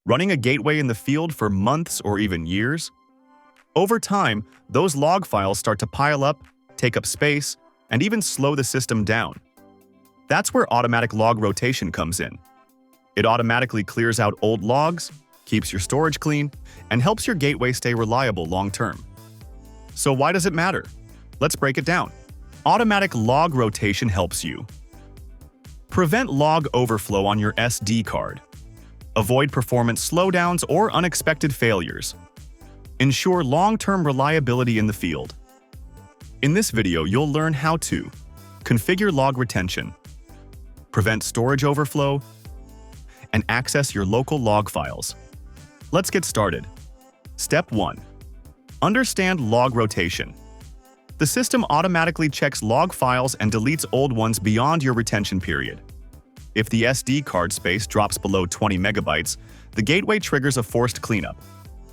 running a gateway in the field for months or even years? Over time, those log files start to pile up, take up space, and even slow the system down. That's where automatic log rotation comes in. It automatically clears out old logs, keeps your storage clean, and helps your gateway stay reliable long-term. So why does it matter? Let's break it down. Automatic log rotation helps you prevent log overflow on your SD card, avoid performance slowdowns or unexpected failures, ensure long-term reliability in the field. In this video, you'll learn how to configure log retention, prevent storage overflow, and access your local log files. Let's get started. Step 1. Understand log rotation. The system automatically checks log files and deletes old ones beyond your retention period. If the SD card space drops below 20 megabytes, the gateway triggers a forced cleanup,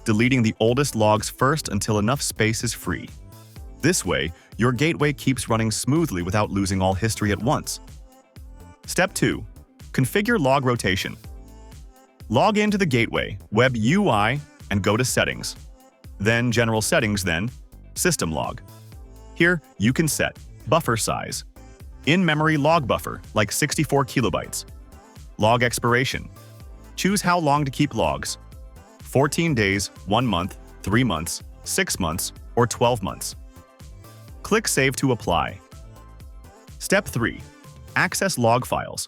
deleting the oldest logs first until enough space is free. This way, your gateway keeps running smoothly without losing all history at once. Step 2. Configure log rotation. Log into the gateway, web UI, and go to Settings. Then General Settings, then System Log. Here, you can set buffer size, in-memory log buffer, like 64 kilobytes. Log expiration. Choose how long to keep logs. 14 days, 1 month, 3 months, 6 months, or 12 months. Click Save to apply. Step 3. Access log files.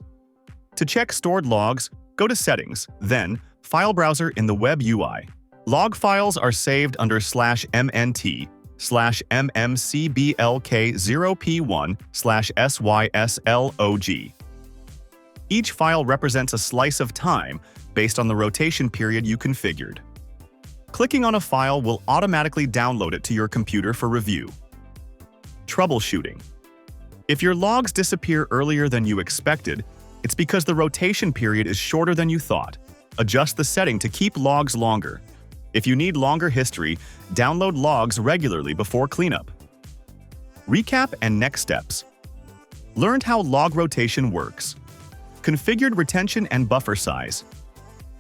To check stored logs, go to Settings, then File Browser in the web UI. Log files are saved under /MNT/MMCBLK0P1/SYSLOG. Each file represents a slice of time based on the rotation period you configured. Clicking on a file will automatically download it to your computer for review. Troubleshooting. If your logs disappear earlier than you expected, it's because the rotation period is shorter than you thought. Adjust the setting to keep logs longer. If you need longer history, download logs regularly before cleanup. Recap and next steps. Learned how log rotation works. Configured retention and buffer size.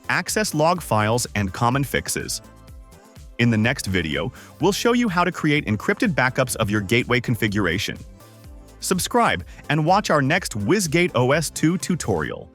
Access log files and common fixes. In the next video, we'll show you how to create encrypted backups of your gateway configuration. Subscribe and watch our next WisGateOS 2 tutorial.